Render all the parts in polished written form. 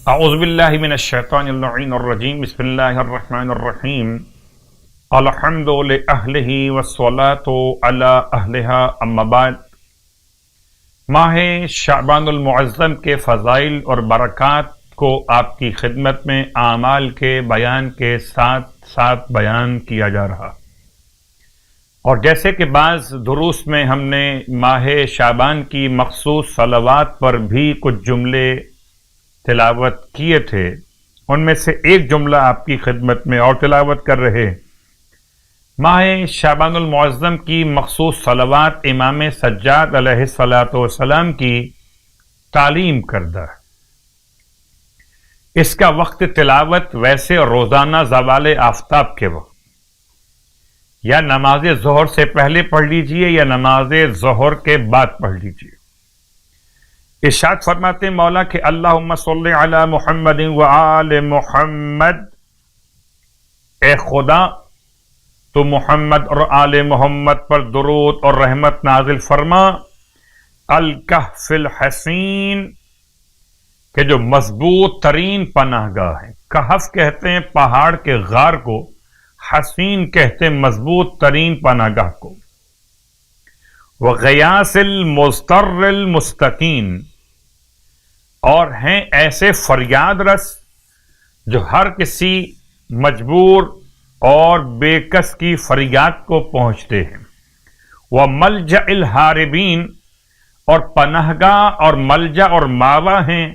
اعوذ باللہ من الشیطان اللعین الرجیم بسم اللہ الرحمن الرحیم الحمد لأہلہ والصلاة علی اہلہا اما بعد۔ ماہ شعبان المعظم کے فضائل اور برکات کو آپ کی خدمت میں اعمال کے بیان کے ساتھ ساتھ بیان کیا جا رہا، اور جیسے کہ بعض دروس میں ہم نے ماہ شعبان کی مخصوص صلوات پر بھی کچھ جملے تلاوت کیے تھے، ان میں سے ایک جملہ آپ کی خدمت میں اور تلاوت کر رہے۔ ماہ شعبان المعظم کی مخصوص صلوات امام سجاد علیہ السلام کی تعلیم کردہ ہے۔ اس کا وقت تلاوت ویسے روزانہ زوال آفتاب کے وقت یا نماز ظہر سے پہلے پڑھ لیجئے یا نماز ظہر کے بعد پڑھ لیجئے۔ ارشاد فرماتے مولا کہ اللہم صلی علی محمد وآل محمد، اے خدا تو محمد اور آل محمد پر درود اور رحمت نازل فرما۔ الکہف الحصین، کہ جو مضبوط ترین پناہ گاہ ہے۔ کہف کہتے ہیں پہاڑ کے غار کو، حصین کہتے ہیں مضبوط ترین پناہ گاہ کو۔ وغیاث المضطر المستقین، اور ہیں ایسے فریاد رس جو ہر کسی مجبور اور بے کس کی فریاد کو پہنچتے ہیں۔ وملجأ الہاربین، اور پناہ گاہ اور ملجا اور ماوا ہیں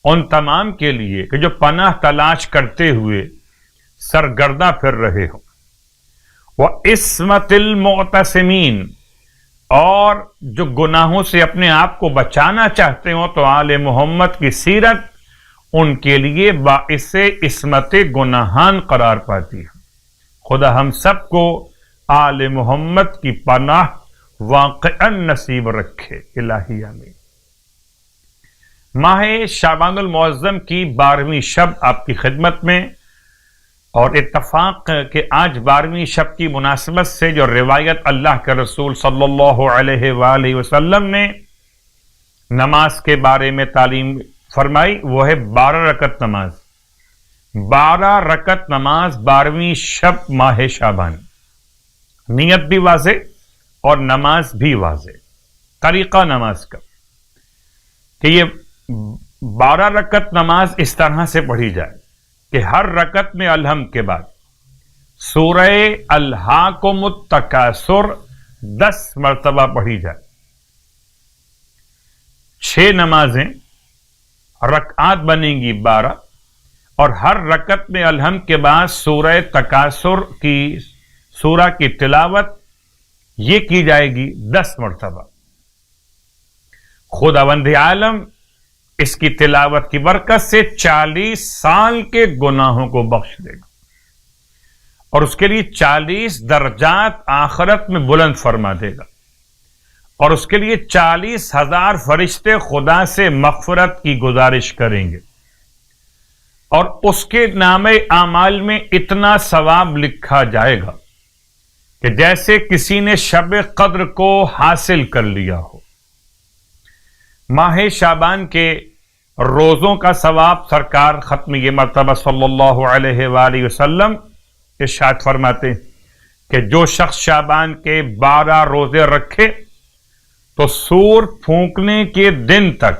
ان تمام کے لیے کہ جو پناہ تلاش کرتے ہوئے سرگرداں پھر رہے ہوں۔ وعصمت المعتصمین، اور جو گناہوں سے اپنے آپ کو بچانا چاہتے ہوں تو آل محمد کی سیرت ان کے لیے باعث عصمت گناہان قرار پاتی ہے۔ خدا ہم سب کو آل محمد کی پناہ واقعا نصیب رکھے، الہی آمین۔ ماہ شعبان المعظم کی 12ویں شب آپ کی خدمت میں، اور اتفاق کہ آج 12ویں شب کی مناسبت سے جو روایت اللہ کے رسول صلی اللہ علیہ وآلہ وسلم نے نماز کے بارے میں تعلیم فرمائی وہ ہے 12 رکعت نماز۔ 12 رکعت نماز 12ویں شب ماہ شعبان، نیت بھی واضح اور نماز بھی واضح۔ طریقہ نماز کا کہ یہ 12 رکعت نماز اس طرح سے پڑھی جائے کہ ہر رکعت میں الحمد کے بعد سورہ الہاکم التکاثر 10 مرتبہ پڑھی جائے۔ 6 نمازیں رکعات بنیں گی 12، اور ہر رکعت میں الحمد کے بعد سورہ تکاثر کی سورہ کی تلاوت یہ کی جائے گی 10 مرتبہ۔ خداوند عالم اس کی تلاوت کی برکت سے 40 سال کے گناہوں کو بخش دے گا، اور اس کے لیے 40 درجات آخرت میں بلند فرما دے گا، اور اس کے لیے 40,000 فرشتے خدا سے مغفرت کی گزارش کریں گے، اور اس کے نام اعمال میں اتنا ثواب لکھا جائے گا کہ جیسے کسی نے شب قدر کو حاصل کر لیا ہو۔ ماہ شعبان کے روزوں کا ثواب سرکار ختم یہ مرتبہ صلی اللہ علیہ وآلہ وسلم ارشاد فرماتے کہ جو شخص شعبان کے 12 روزے رکھے تو سور پھونکنے کے دن تک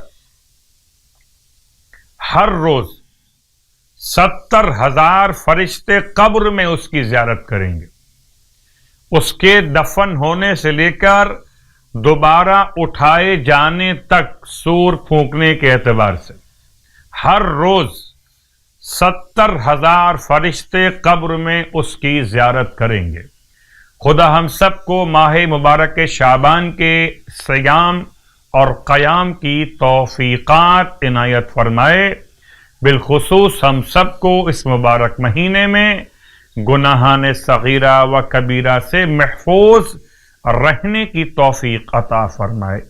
ہر روز 70,000 فرشتے قبر میں اس کی زیارت کریں گے، اس کے دفن ہونے سے لے کر دوبارہ اٹھائے جانے تک سور پھونکنے کے اعتبار سے ہر روز 70,000 فرشتے قبر میں اس کی زیارت کریں گے۔ خدا ہم سب کو ماہ مبارک شعبان کے صیام اور قیام کی توفیقات عنایت فرمائے۔ بالخصوص ہم سب کو اس مبارک مہینے میں گناہان صغیرہ و کبیرہ سے محفوظ رہنے کی توفیق عطا فرمائے۔